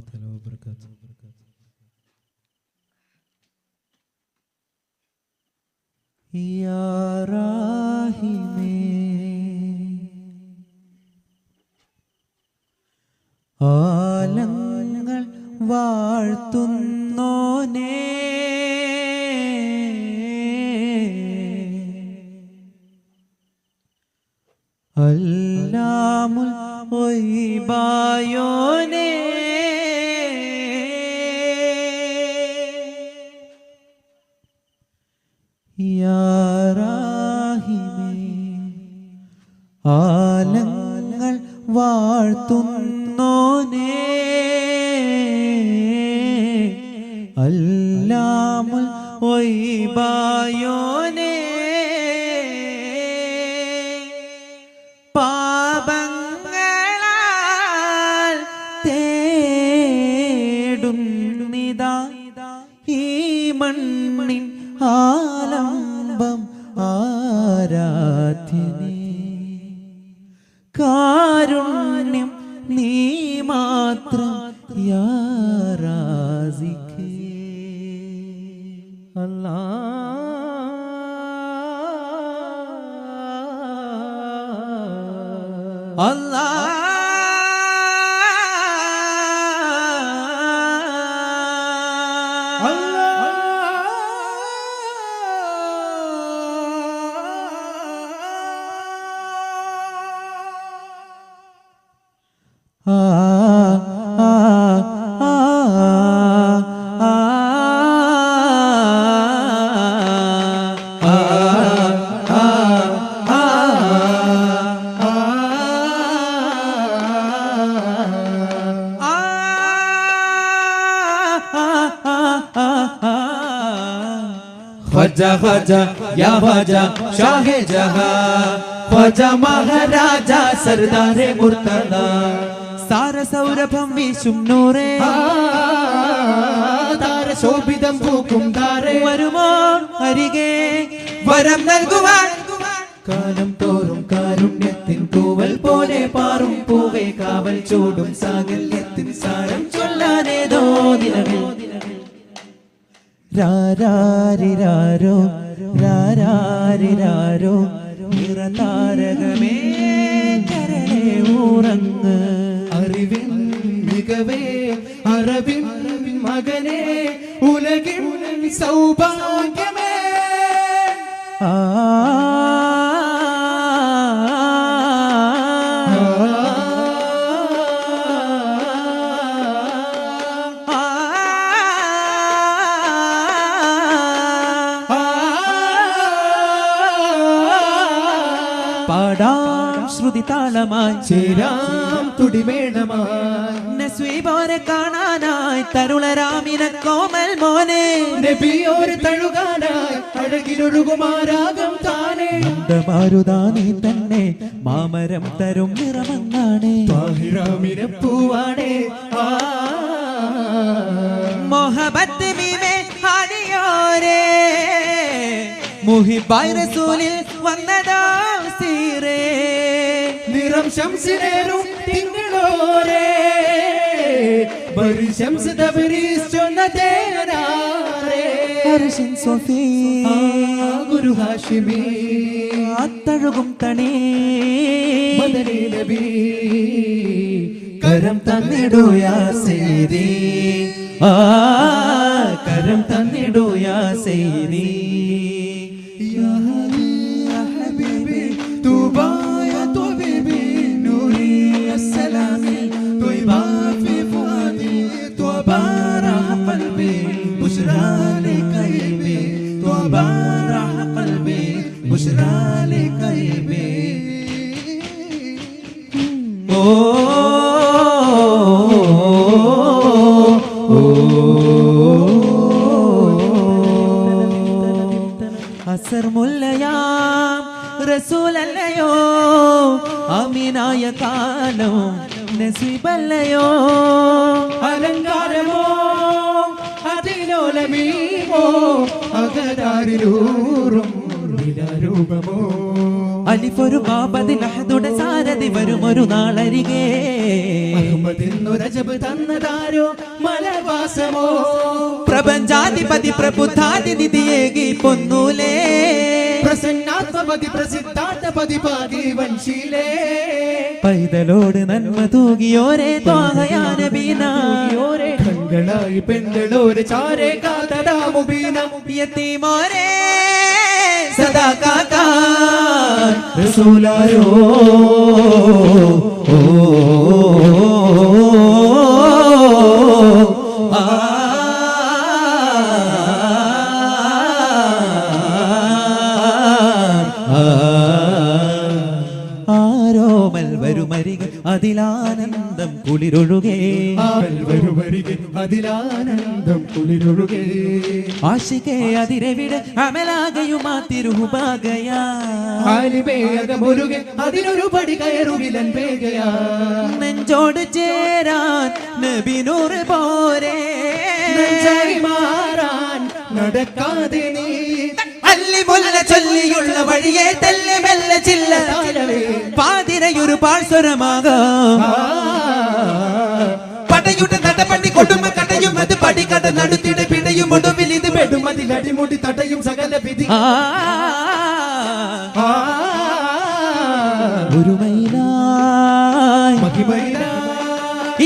تعالى وبركاته. يا راحمേ ആലങ്ങൾ വാഴ്ത്തുന്നോനേ അല്ലാമുൽ ഗൈബായോനേ യാ റഹീമേ ആലങ്ങൾ വാഴ്ത്തുന്നോനേ അല്ലാമുൽ ഗൈബായോനേ പാപങ്ങളാൽ തേടുന്നിതാ ഈ മണ്ണിൻ ആലംബം ആരാധ്യനേ കാരുണ്യം നീ മാത്രം യാ റാസിഖേ അല്ലാഹ് അല്ലാഹ് ख्वाजा ख्वाजा या ख्वाजा शाहे जहां ख्वाजा महाराजा सरदारे मुर्तदा സാരസൗരഭം വീശും നൂറേ താരശോഭിതം പൂക്കും താരേ വരുമോ അരികെ വരം നൽകുവാൻ കാലം തോറും കാരുണ്യത്തിൻ തൂവൽ പോലെ പാറും പൂവേ കാവൽ ചൂടും സാകല്യത്തിൻ സാരം ചൊല്ലാനേതോ ദിനമേ രാരാരിരാരോ രാരാരിരാരോ നിറതാരകമേ കരളേ ഉറങ്ങ് അറിവിൻ മികവേ അറബിൻ മകനേ ഉലകിൻ സൗഭാഗ്യമേ പാടാം ശ്രുതി താളമായി ചേരാം തുടിമേളമായി നസ്വീബോരെ കാണാനായി തരുളരാമിന കോമൽ മോനെ നബിയോരെ തഴുകാനായി അഴകിലൊഴുകുമാരാഗം താനേ മാരുതാനി തന്നെ മാമരം തരും നിറമെന്നാണ് താഹിറാമിന പൂവാണേ മോഹബത്ത് മീമേ ഹാദിയോരേ മുഹിബായ് റസൂലിൽ വന്നതാ സീറേ നിറം ശംസിനേറും തിങ്കളോരേ ബരി ശംസ് തബ്രീസ് ചൊന്നതേനാരേ അർശിൻ സഫീ ഗുരു ഹാഷിമി അത്തഴുകും തണി മദനി നബി കരം തന്നിടൂ യാ സയ്യിദി കരം തന്നിടൂ യാ സയ്യിദി അസർ മുല്ലയാം റസൂലല്ലയോ അമീനായ കാലം നസീബല്ലയോ അലങ്കാരമോ അതിലോലമീമോ അകരാരിലൂറും രൂപമോ അലിഫൊരു ബാബതിൽ അഹദുടെ സാരഥി വരും ഒരു നാളരികെ. മുഹമ്മദിന്നു രജബ് തന്നതാരോ മലവാസമോ പ്രപഞ്ചാധിപതി പ്രബുദ്ധാതിഥിയേകി പൊന്നൂലേ. പ്രസന്നാത്മപതി പ്രസിദ്ധാർത്ഥപതി പാതി വൻശീലേ. പൈതലോട് നന്മ തൂകിയോരെ ത്വാഹയാ നബീനായോരെ. കണ്ണായി പെണ്ണോര് ചാരേ കാതടാ മുബീന. യതീമോരെ സദാ കാക്കാൻ റസൂലായോ ആരോമൽ വരുമരിക അതിലാനന്ദം കുളിരൊഴുകേ. അതിലാനന്ദം കുളിരൊഴുകേ. ആശികേ അതിരവിടെ അമലാകയുമാ തിരുഹുബാകയാ. മുരുകെ അതിനൊരു പടി കയറുകിലൻ വേഗയാ. നെഞ്ചോട് ചേരാൻ നബിനൂറ് പോരെ. മാറാൻ നടക്കാതെ നീ അല്ലിമുല്ല ചൊല്ലിയുള്ള വഴിയെ തെല്ലെ മെല്ലെ ചില്ല പാതിരയൊരു പാഴ്സ്വരമാകാം. പടയുടെ നടപടി കൊടുമ കടയും അത് പടികട നടുത്തിടെ പിടയും ഒടുവിൽ ഇത് പെടും അതിലടിമുടി തടയും സകല വിധി. ഒരുമയിലായി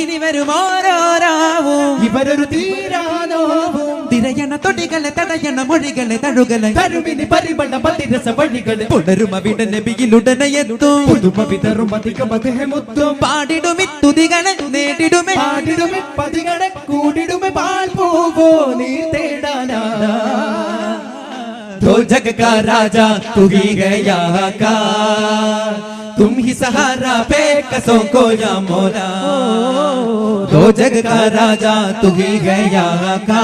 ഇനി വരും ഓരോരാവും ഇവരൊരു തീരാനോവും. തിരയണ തൊടികളെ തടയണ മൊഴികളെ തഴുകളെ കരുവിനി പരിമള മതിരസ വഴികളെ പുണരും അവിടെ നബിയിലുടനെ എത്തും. പുതുമ വിതറും അധികം അദ്ദേഹമുത്തും. പാടിടുമിത്തുതികളെ നേടിടുമേ പാടിടുമെ പതികളെ കൂടിടുമെ പാൽ പൂവോ നീ തേടാനാ. दो जग का राजा तू ही गया का. तुम ही सहारा पे कसों को या मौला. दो जग का राजा तू ही गया का.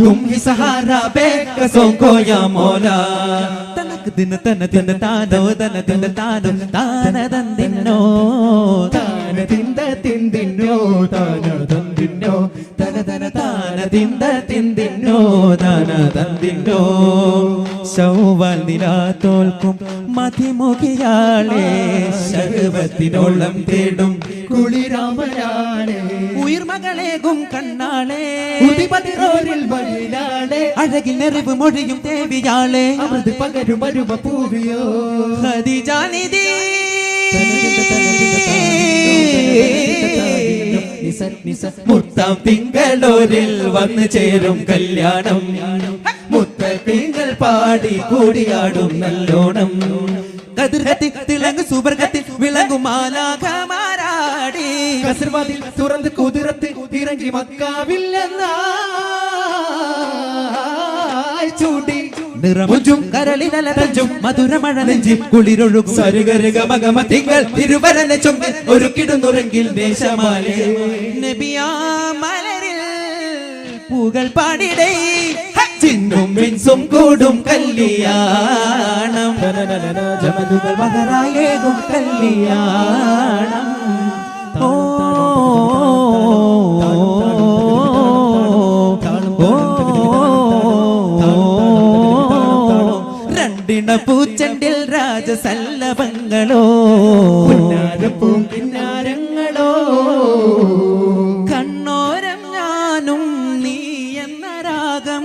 तुम ही सहारा पे कसों को या मौला. तनक दिन तन दिन तानो तन दिन तानो तान दन दिनो താന തിന്ത തിന്തിന്നോ താന തന്തിന്നോ തന തന താന തിന്ത തിന്തിന്നോ താന തന്തിന്നോ. ശൗവൽ നിലാ തോൽക്കും മതിമുഖിയാളെ ശർവത്തിനോളം തേടും കുളിരാമനാളെ. ഉയർമകളേകും കണ്ണാളെ ഉദിപതിറോരിൽ വഴിയിലാളെ. അഴകിൽ നെറിവ് മൊഴിയും ദേവിയാളെ അമൃത് പകരും വരുമ പൂവിയോ ഖദീജാനിധി. മുത്താം തിങ്കളൂരിൽ വന്നു ചേരും കല്യാണം. മുത്തത്തിങ്കൾ പാടി കൂടിയാടും നല്ലോണം. കതിർകത്തിൽ തിളങ്ങു സുവർഗത്തിൽ വിളങ്ങും മാലാഖമാരാടി. കസർവാതിൽ തുറന്ന് കുതിരത്ത് ഇറങ്ങി മക്കാവില്ലെന്നായി ചൂടി. നിറമുഞ്ചും കരളിനലതഞ്ചും മധുരമഴ നെഞ്ചിൽ കുളിരൊഴുകും. സരുകരുക മകമ തിങ്കൾ തിരുവരന ചൊങ്കിൽ ഒരു കിടുന്നുറങ്കിൽ ദേശമാലേ. നബിയാ മലരിൽ പൂകൾ പാടിടേ ചിന്നും മിൻസും കൂടും കല്യാണം. ജമലുകൾ മകരായേകും കല്യാണം. ഓ രണ്ടിണ പൂച്ചണ്ടിൽ രാജസല്ലഭങ്ങളോ പുന്നാരപ്പൂം കിന്നാരങ്ങളോ. കണ്ണോരം ഞാനും നീ എന്ന രാഗം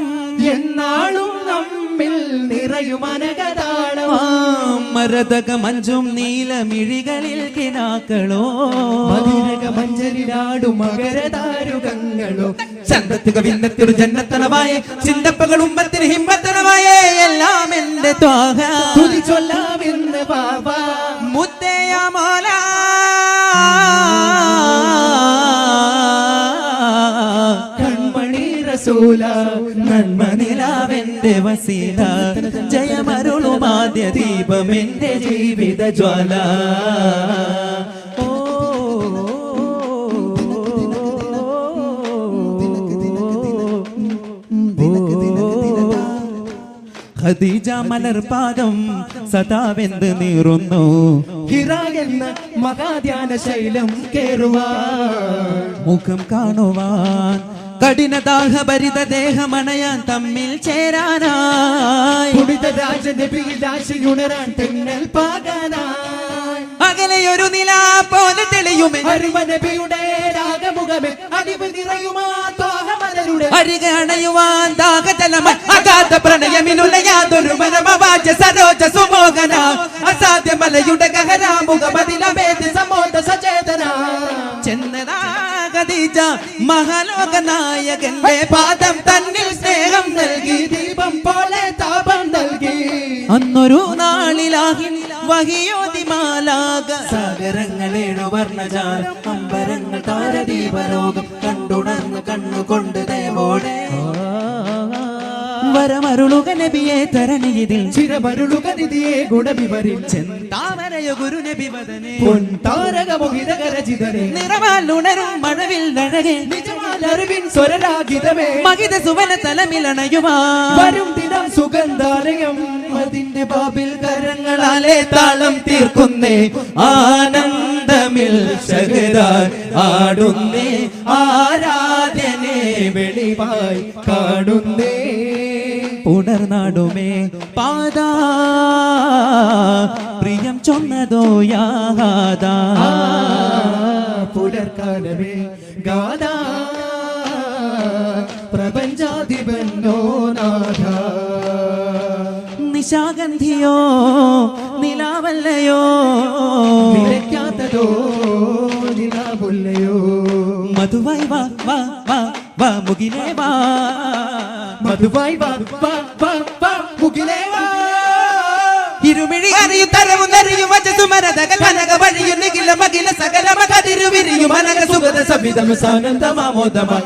എന്നാളും നമ്മിൽ നിറയും അനകതാളം. മരതക മഞ്ചും നീലമിഴികളിൽ കിനാക്കളോ. മധുരക മഞ്ചലിലാടും മകരതാരുകങ്ങളോ. ചന്തത്തുക വിന്നത്തൊരു ജന്നത്തനവായ ചിന്തപ്പകൾ ഉമ്മത്തിന് ഹിമ്മത്തനവായ എല്ലാം എന്റെ ത്വാഹ തുതി ചൊല്ലാമെന്ന് ബാബ മുത്തയ മോല. കൺമണി റസൂല നന്മനിലാവെന്റെ വസീല. ജയമരുളുമാദ്യ ദീപം എന്റെ ജീവിത ജ്വാല. ഖദീജ മലർപാദം സദാവെന്ത് നീറുന്നു. ഹിറ എന്ന മഹാധ്യാന ശൈലം കേറുവാൻ മുഖം കാണുവാൻ കഠിനദാഹഭരിത ദേഹമണയാൻ തമ്മിൽ ചേരാനായി രാജുണരാൻ തെന്നൽ പാകാനായി അകലെയൊരു നില പോലെ തെളിയുമേ നബിയുടെ രാഗമുഖമേ അലിവ് നിറയുമാ തോഹമലരുടെ അരികെ അണയുവാൻ ദാഹജലമ അഗാധ പ്രണയമിനുള്ള യാതൊരു മനമവാച സരോജ സുമോഹന അസാധ്യമലയുടെ ഗഹരാമുഖമതിലവേദി സമോദ സചേതന ചെന്നതാ ഖദീജ മഹാലോകനായകന്റെ പാദം തന്നിൽ സ്നേഹം നൽകി ദീപം പോലെ താപം നൽകി അന്നൊരു നാളിലാകി വഹിയോതി മാലാക സാഗരങ്ങളേഴു വർണ്ണജാലം അമ്പരങ്ങൾ താരദീപലോകം കണ്ടുണർന്ന് കണ്ണുകൊണ്ട് ദേവോടെ വരമരുളുക നബിയെ തരണിയിൽ ചിരമരുളുക നിധിയെ ഗുണവിവരിൽ ചെന്താമരയ ഗുരു നബി വദനേ പൊൻതാരകമോഹിതകരചിതരെ നിറമാലുണരും മഴവിൽ അഴകെ നിജമാലറിവിൻ സ്വരരാഗിതമേ മഹിത സുവന തലമിലണയുവാ വരും ദിനം സുഗന്ധാലയം അതിന്റെ ബാബിൽ കരങ്ങളാലെ താളം തീർക്കുന്നേ ആനന്ദമിൽ ശഹദാൻ ആടുന്നേ ആരാധനെ വെളിവായി കാണുന്നേ പുണർനാടുമേ പാദാ പ്രിയം ചൊന്നതോ യാദാ പുലർക്കാലമേ ഗാദാ പ്രപഞ്ചാധിപന്നോ നാഥ നിശാഗന്ധിയോ നിലാവല്ലയോ നിലയ്ക്കാത്തതോ നിലാവുല്ലയോ മധുവായി വാ വാ വാ വാ മുകിലേ വാ മധുവായി വാ വാ വാ വാ മുകിലേ വാ ഇരുമിഴി അറിയു തരവു നരിയു വചസുമരതകൾ മനക വഴിയു നിഖില മകില സകല മകതിരു വിരിയു മനക സുഗത സവിതം സാനന്ദമാമോദമാ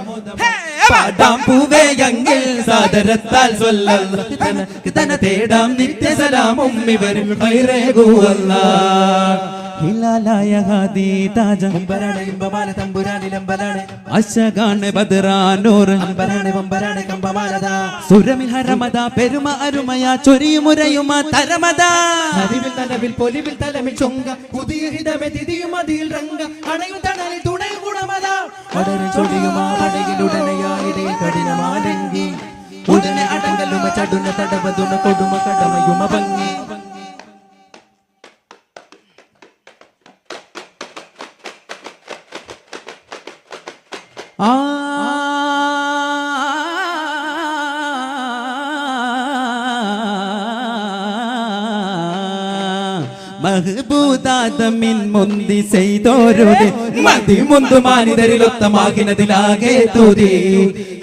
പാടാം പൂവേയെങ്കിൽ സാദരത്താൽ സ്വല്ലല്ലാഹ് തന തേടാം നിത്യ സലാമും ഇവരിൽ ഖൈറേകുവല്ലാഹ് ഹിലാലായ ഹാദി താജ അമ്പരാണ് ഇമ്പമാല തമ്പുരാനിലമ്പലാണ് അശകാണ് ബദ്റാനൂർ അമ്പരാണ് വമ്പരാണ് കമ്പമാലത സുരമിൽ ഹരമത പെരുമ അരുമയ ചൊരിയുമുരയുമ തരമത നദിവിൽ നനവിൽ പൊലിവിൽ തലമിൽ ചൊങ്ക പുതിയ ഹിതമെ തിരിയും അതിൽ രംഗ അണയും തണലിൽ തുണയും ഗുണമത അടരും ചൊടിയുമാ പടകിലുടനെയായിടയിൽ കഠിനമാലങ്കി ഉടനെ അടങ്കലുമ ചടുന തടവതുണ കൊടുമ കടമയുമ ഭംഗി മഹബൂദാദമിൻ മുന്തി ചെയ്തോരുടെ മതി മുന്തു മാനിതരിലൊത്തമാകിനതിലാകെ തൂതി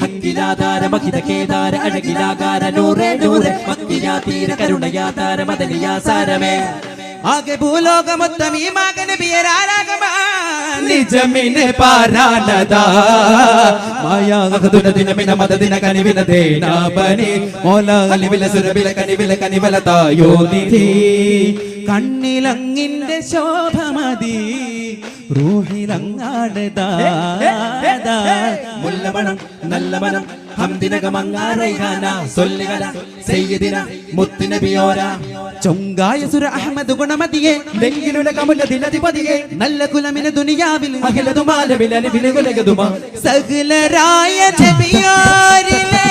ഹക്കിലാധാര മഹിത കേദാര അഴകിലാകാര നൂറേ നൂറേ മക്കിയാ തീര കരുണയാധാര മദനിയാ സാരമേ ആകെ ഭൂലോകമൊത്തം ഈ മകന് ബിയരാരാഗമാ നിജമിനെ പാരാനദാ മായാഗതുന ദിനമിന മദദിന കനിവിന ദേനാപനി മോല കനിവില സുരബില കനിവില കനിവല തായോ നിധി കണ്ണിലങ്ങിന്റെ ശോഭമതി റൂഹിലങ്ങാടതാ മുല്ലമണം നല്ല മനം ഹംദിനകമങ്ങാറൈഹാന സൊല്ലുകല സയ്യിദിന മുത്തുനബിയോര ചൊങ്കായ സുര അഹമ്മദ് ഗുണമതിയെ നെങ്കിലുല കമുല ദിനധിപതിയെ നല്ല കുലമിന് ദുനിയാവിൽ അഖിലതുമാലവിലനുവിലകുലകതുമാ സകലരായ നബിയാരിലെ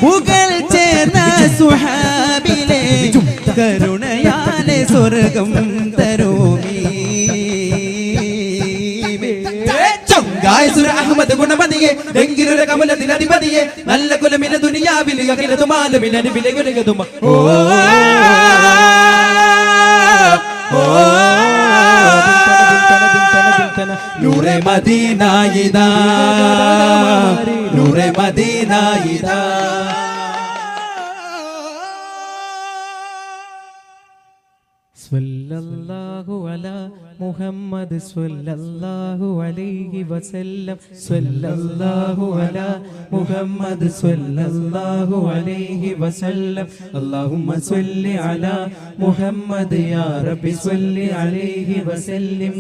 പുകൾ ചേർന്ന സുഹാബിലെ കരുണയാലെ സ്വർഗം തരോമി ചൊങ്കായ സുര അഹമ്മദ് ഗുണമതിയെ നെങ്കിലുല കമുല ദിനധിപതിയെ നല്ല കുലമിന് ദുനിയാവിൽ അഖിലതുമാലവിലനുവിലകുലകതുമാ നൂറെ മദീനായിദാ നൂറെ മദീനായിദാ സ്വല്ലല്ലാഹു അലാ മുഹമ്മദ് സ്വല്ലല്ലാഹു അലൈഹി വസല്ലം സ്വല്ലല്ലാഹു അലാ മുഹമ്മദ് സ്വല്ലല്ലാഹു അലൈഹി വസല്ലം അല്ലാഹുമ്മ സ്വല്ലി അലാ മുഹമ്മദ് യാ റബ്ബി സ്വല്ലി അലൈഹി വസല്ലം